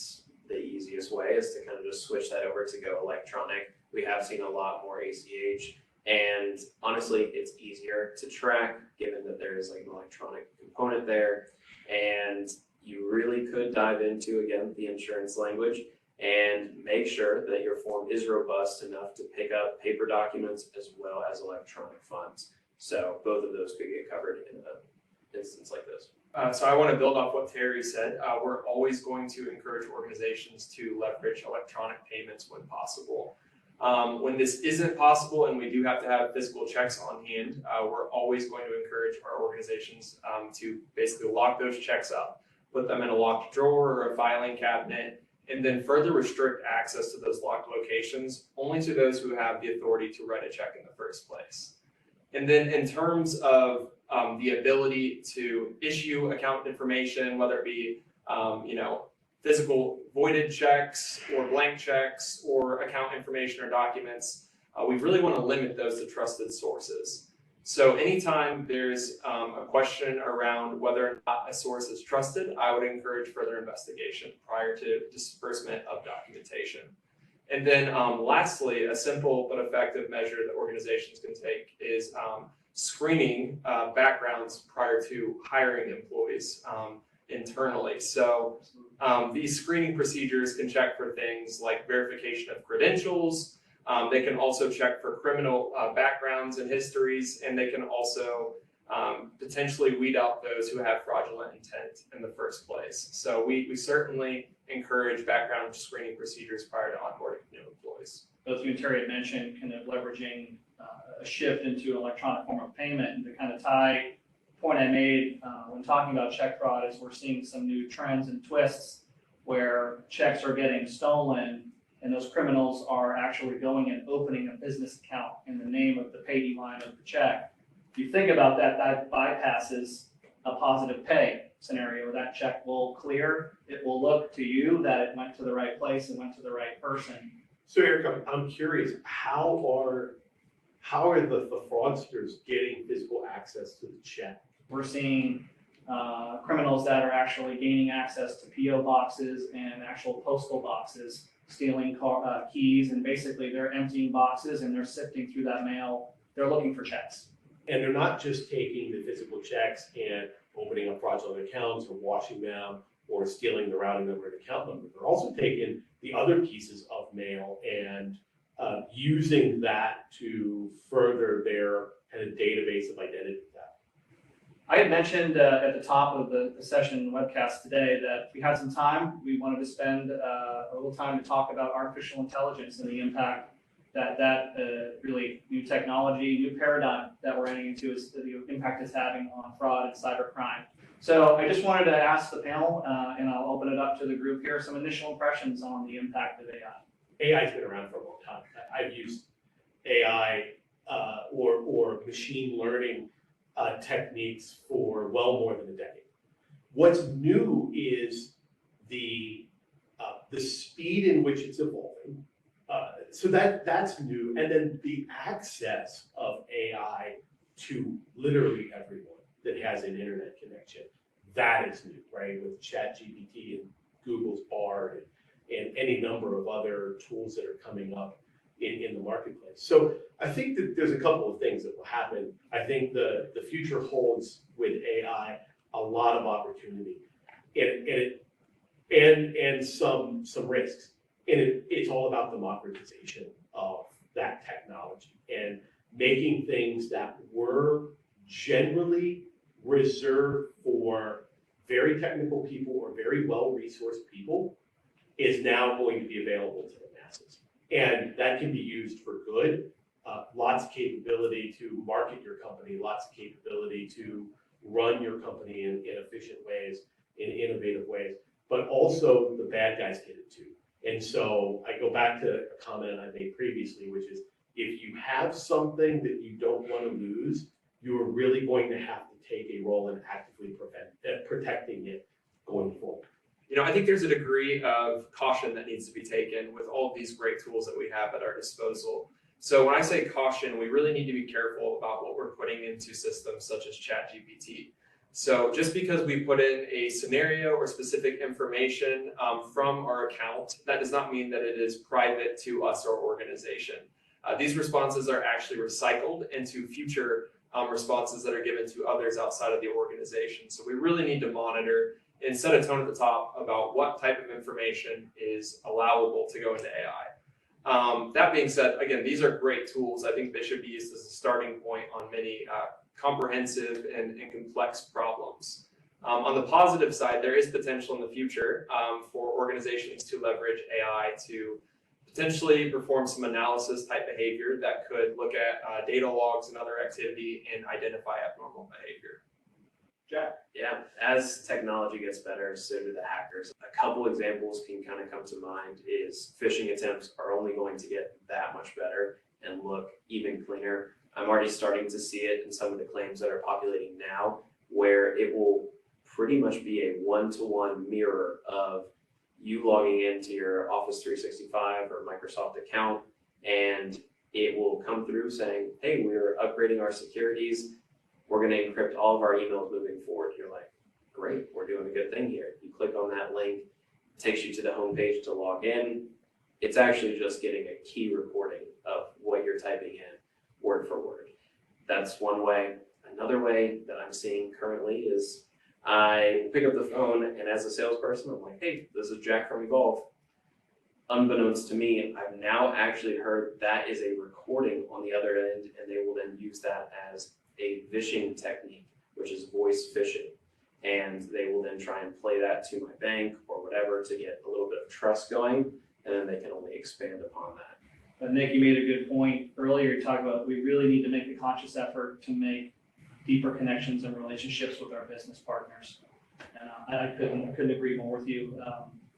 the easiest way is to kind of just switch that over to go electronic. We have seen a lot more ACH, and honestly, it's easier to track given that there is like an electronic component there, and you really could dive into, again, the insurance language and make sure that your form is robust enough to pick up paper documents as well as electronic funds. So both of those could get covered in an instance like this. So I want to build off what Terry said. We're always going to encourage organizations to leverage electronic payments when possible. When this isn't possible and we do have to have physical checks on hand, we're always going to encourage our organizations to basically lock those checks up, put them in a locked drawer or a filing cabinet, and then further restrict access to those locked locations only to those who have the authority to write a check in the first place. And then in terms of the ability to issue account information, whether it be physical voided checks or blank checks or account information or documents, we really want to limit those to trusted sources. So anytime there's a question around whether or not a source is trusted, I would encourage further investigation prior to disbursement of documentation. And then lastly, a simple but effective measure that organizations can take is screening backgrounds prior to hiring employees internally. So these screening procedures can check for things like verification of credentials. They can also check for criminal backgrounds and histories, and they can also potentially weed out those who have fraudulent intent in the first place. So we certainly encourage background screening procedures prior to onboarding new employees. Both you and Terry had mentioned kind of leveraging a shift into an electronic form of payment, and to kind of tie the point I made when talking about check fraud is we're seeing some new trends and twists where checks are getting stolen and those criminals are actually going and opening a business account in the name of the payee line of the check. If you think about that, that bypasses a positive pay scenario. That check will clear. It will look to you that it went to the right place and went to the right person. So Eric, I'm curious, how are the fraudsters getting physical access to the check? We're seeing criminals that are actually gaining access to PO boxes and actual postal boxes, stealing keys, and basically they're emptying boxes and they're sifting through that mail. They're looking for checks. And they're not just taking the physical checks and opening up fraudulent accounts or washing them or stealing the routing number and account number. They're also taking the other pieces of mail and using that to further their kind of database of identity theft. I had mentioned at the top of the session webcast today that if we had some time, we wanted to spend a little time to talk about artificial intelligence and the impact that really new technology, new paradigm that we're entering into is the impact it's having on fraud and cybercrime. So I just wanted to ask the panel, and I'll open it up to the group here, some initial impressions on the impact of AI. AI's been around for a long time. I've used AI or machine learning techniques for well more than a decade. What's new is the speed in which it's evolving. So that's new, and then the access of AI to literally everyone that has an internet connection. That is new, right? With ChatGPT and Google's Bard and any number of other tools that are coming up in the marketplace. So I think that there's a couple of things that will happen. I think the future holds with AI a lot of opportunity and some risks. And it's all about democratization of that technology and making things that were generally reserved for very technical people or very well-resourced people is now going to be available to the masses. And that can be used for good, lots of capability to market your company, lots of capability to run your company in efficient ways, in innovative ways, but also the bad guys get it too. And so I go back to a comment I made previously, which is if you have something that you don't want to lose, you are really going to have to take a role in actively protecting it going forward. You know, I think there's a degree of caution that needs to be taken with all of these great tools that we have at our disposal. So when I say caution, we really need to be careful about what we're putting into systems such as ChatGPT. So just because we put in a scenario or specific information from our account, that does not mean that it is private to us or organization. These responses are actually recycled into future responses that are given to others outside of the organization. So we really need to monitor and set a tone at the top about what type of information is allowable to go into AI. That being said, again, these are great tools. I think they should be used as a starting point on many comprehensive and complex problems. On the positive side, there is potential in the future for organizations to leverage AI to potentially perform some analysis type behavior that could look at data logs and other activity and identify abnormal behavior. Jack? Yeah, as technology gets better, so do the hackers. A couple examples can kind of come to mind is phishing attempts are only going to get that much better and look even cleaner. I'm already starting to see it in some of the claims that are populating now, where it will pretty much be a one-to-one mirror of you logging into your Office 365 or Microsoft account, and it will come through saying, hey, we're upgrading our securities. We're going to encrypt all of our emails moving forward. You're like, great, we're doing a good thing here. You click on that link, it takes you to the homepage to log in. It's actually just getting a key recording of what you're typing in, word for word. That's one way. Another way that I'm seeing currently is I pick up the phone and as a salesperson, I'm like, hey, this is Jack from Evolve. Unbeknownst to me, I've now actually heard that is a recording on the other end, and they will then use that as a phishing technique, which is voice phishing. And they will then try and play that to my bank or whatever to get a little bit of trust going, and then they can only expand upon that. Nick, you made a good point earlier. You talked about we really need to make a conscious effort to make deeper connections and relationships with our business partners. And I couldn't agree more with you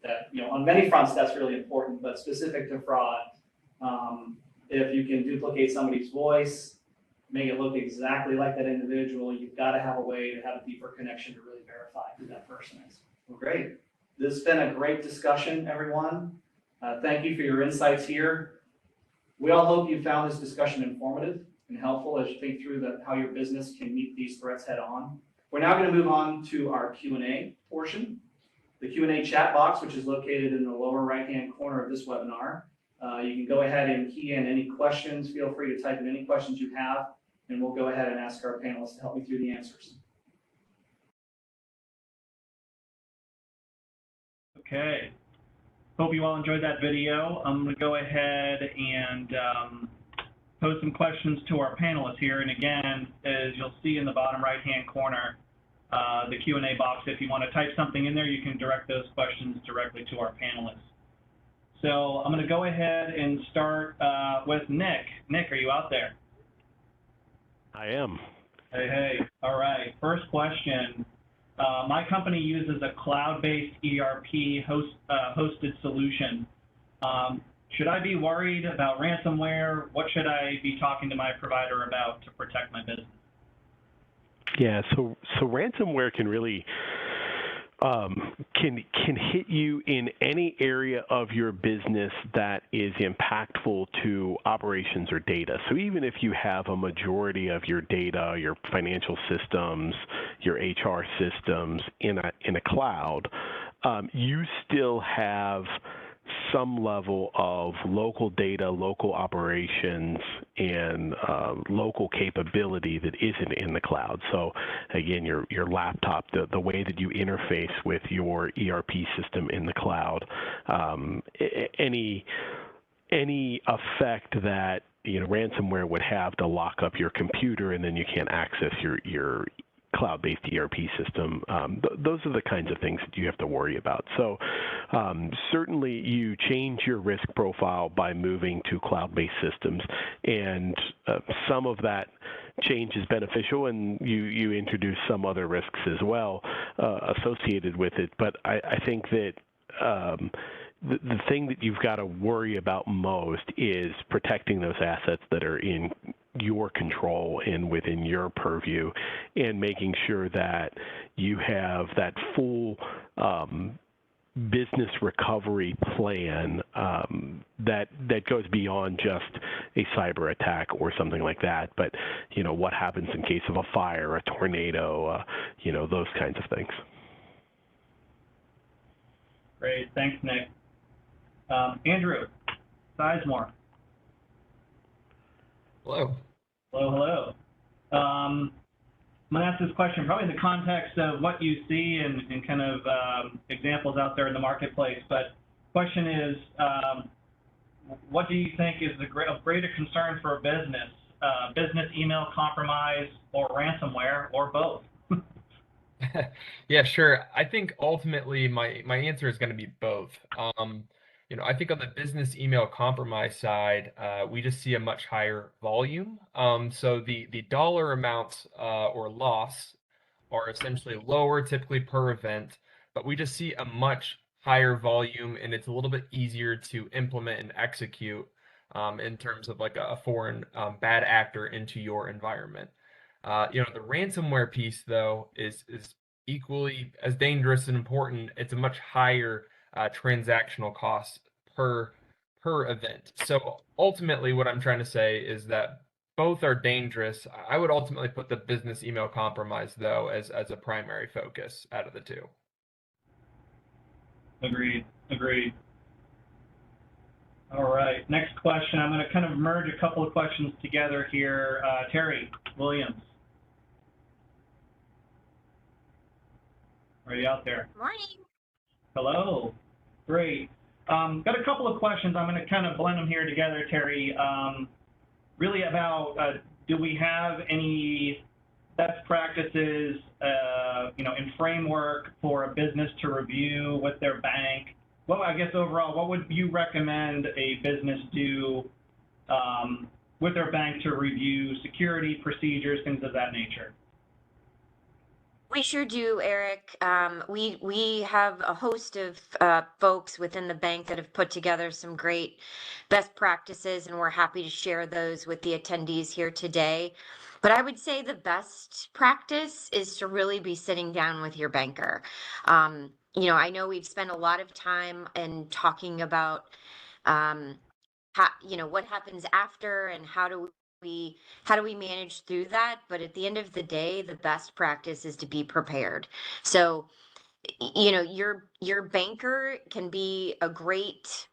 that, you know, on many fronts that's really important, but specific to fraud, if you can duplicate somebody's voice, make it look exactly like that individual, you've got to have a way to have a deeper connection to really verify who that person is. Well, great. This has been a great discussion, everyone. Thank you for your insights here. We all hope you found this discussion informative and helpful as you think through how your business can meet these threats head on. We're now going to move on to our Q&A portion. The Q&A chat box, which is located in the lower right-hand corner of this webinar. You can go ahead and key in any questions. Feel free to type in any questions you have, and we'll go ahead and ask our panelists to help me through the answers. Okay. Hope you all enjoyed that video. I'm going to go ahead and pose some questions to our panelists here. And again, as you'll see in the bottom right-hand corner, the Q&A box, if you want to type something in there, you can direct those questions directly to our panelists. So I'm going to go ahead and start with Nick. Nick, are you out there? I am. Hey. All right. First question. My company uses a cloud-based ERP hosted solution. Should I be worried about ransomware? What should I be talking to my provider about to protect my business? Yeah, so ransomware can really can hit you in any area of your business that is impactful to operations or data. So even if you have a majority of your data, your financial systems, your HR systems in a cloud, you still have some level of local data, local operations, and local capability that isn't in the cloud. So again, your laptop, the way that you interface with your ERP system in the cloud, any effect that ransomware would have to lock up your computer and then you can't access your cloud-based ERP system, those are the kinds of things that you have to worry about. So certainly you change your risk profile by moving to cloud-based systems, and some of that change is beneficial, and you introduce some other risks as well associated with it. But I think that the thing that you've got to worry about most is protecting those assets that are in your control and within your purview, and making sure that you have that full business recovery plan that goes beyond just a cyber attack or something like that. But what happens in case of a fire, a tornado, those kinds of things. Great, thanks, Nick. Andrew Sizemore. Hello. Hello. I'm going to ask this question probably in the context of what you see and kind of examples out there in the marketplace. But question is, what do you think is of greater concern for a business? Business email compromise or ransomware, or both? Yeah, sure. I think ultimately my answer is going to be both. I think on the business email compromise side, we just see a much higher volume. So the dollar amounts or loss are essentially lower typically per event, but we just see a much higher volume, and it's a little bit easier to implement and execute in terms of like a foreign bad actor into your environment. The ransomware piece, though, is equally as dangerous and important. It's a much higher transactional cost per event. So ultimately, what I'm trying to say is that both are dangerous. I would ultimately put the business email compromise, though, as a primary focus out of the two. Agreed. All right, next question. I'm going to kind of merge a couple of questions together here. Terry Williams. Are you out there? Morning. Hello. Great. Got a couple of questions. I'm going to kind of blend them here together, Terry. Really about, do we have any best practices, in framework for a business to review with their bank? Well, I guess overall, what would you recommend a business do with their bank to review security procedures, things of that nature? We sure do, Eric. We have a host of folks within the bank that have put together some great best practices, and we're happy to share those with the attendees here today. But I would say the best practice is to really be sitting down with your banker. I know we've spent a lot of time in talking about what happens after and how do we manage through that. But at the end of the day, the best practice is to be prepared. So your banker can be a great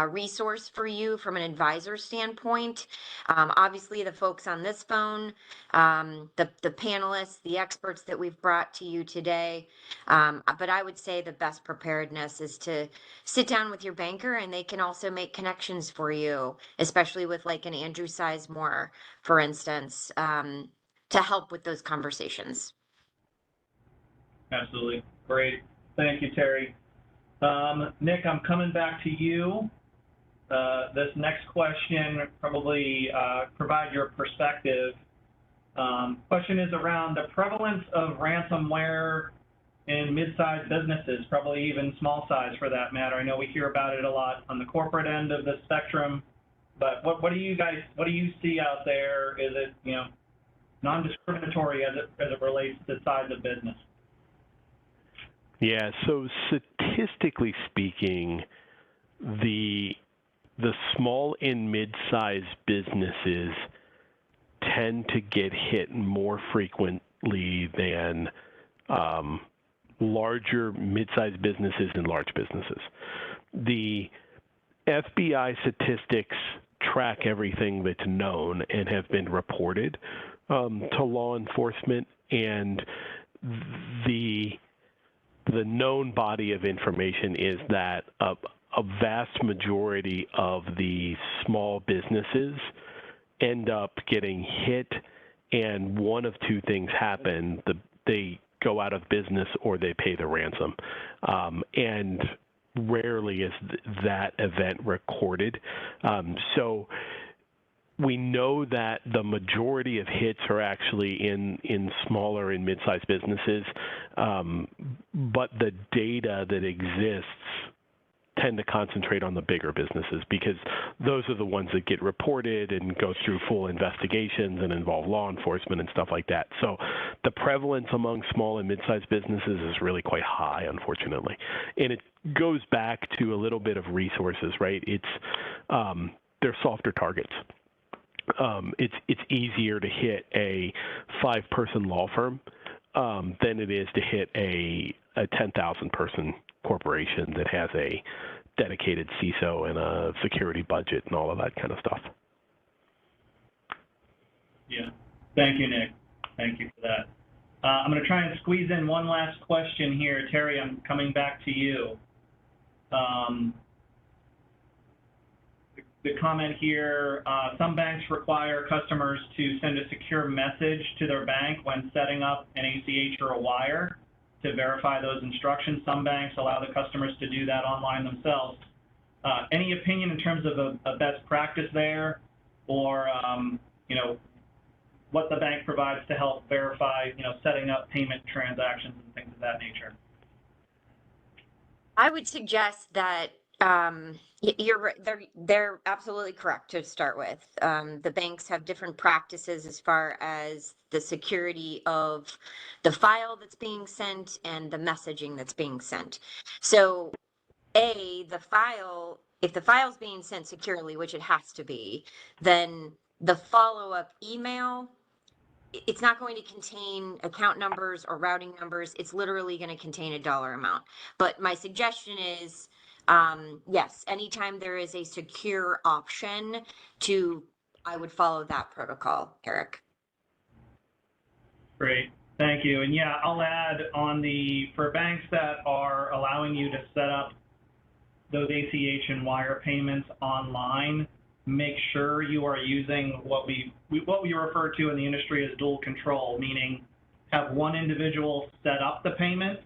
resource for you from an advisor standpoint. Obviously, the folks on this phone, the panelists, the experts that we've brought to you today. But I would say the best preparedness is to sit down with your banker, and they can also make connections for you, especially with like an Andrew Sizemore, for instance, to help with those conversations. Absolutely. Great. Thank you, Terry. Nick, I'm coming back to you. This next question probably provide your perspective. Question is around the prevalence of ransomware and mid-sized businesses, probably even small size for that matter? I know we hear about it a lot on the corporate end of the spectrum, but what do you see out there? Is it, you know, non-discriminatory as it relates to size of business? Yeah, so statistically speaking, the small and mid-sized businesses tend to get hit more frequently than larger mid-sized businesses and large businesses. The FBI statistics track everything that's known and have been reported to law enforcement, and the known body of information is that a vast majority of the small businesses end up getting hit, and one of two things happen: they go out of business or they pay the ransom, and rarely is that event recorded. So we know that the majority of hits are actually in smaller and mid-sized businesses, but the data that exists tend to concentrate on the bigger businesses because those are the ones that get reported and go through full investigations and involve law enforcement and stuff like that. So the prevalence among small and mid-sized businesses is really quite high, unfortunately. And it goes back to a little bit of resources, right? They're softer targets. It's easier to hit a 5-person law firm than it is to hit a 10,000-person corporation that has a dedicated CISO and a security budget and all of that kind of stuff. Yeah. Thank you, Nick. Thank you for that. I'm going to try and squeeze in one last question here. Terry, I'm coming back to you. The comment here, some banks require customers to send a secure message to their bank when setting up an ACH or a wire to verify those instructions. Some banks allow the customers to do that online themselves. Any opinion in terms of a best practice there, or you know, what the bank provides to help verify, you know, setting up payment transactions and things of that nature? I would suggest that you're right. They're absolutely correct to start with. The banks have different practices as far as the security of the file that's being sent and the messaging that's being sent. So, if the file's being sent securely, which it has to be, then the follow-up email, it's not going to contain account numbers or routing numbers. It's literally going to contain a dollar amount. But my suggestion is, yes, anytime there is a secure option I would follow that protocol, Eric. Great, thank you. And yeah, I'll add for banks that are allowing you to set up those ACH and wire payments online, make sure you are using what we refer to in the industry as dual control, meaning have one individual set up the payment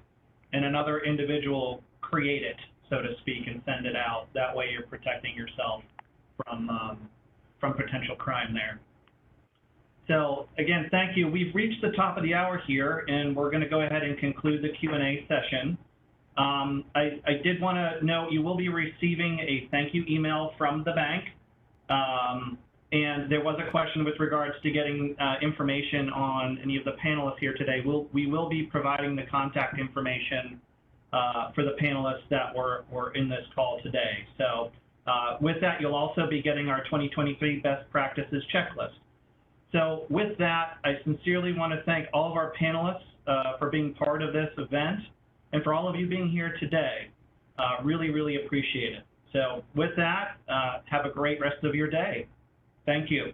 and another individual create it, so to speak, and send it out. That way you're protecting yourself from potential crime there. So again, thank you. We've reached the top of the hour here, and we're going to go ahead and conclude the Q&A session. I did want to note you will be receiving a thank you email from the bank. And there was a question with regards to getting information on any of the panelists here today. We will be providing the contact information for the panelists that were in this call today. So with that, you'll also be getting our 2023 Best Practices Checklist. So with that, I sincerely want to thank all of our panelists for being part of this event and for all of you being here today. Really, really appreciate it. So with that, have a great rest of your day. Thank you.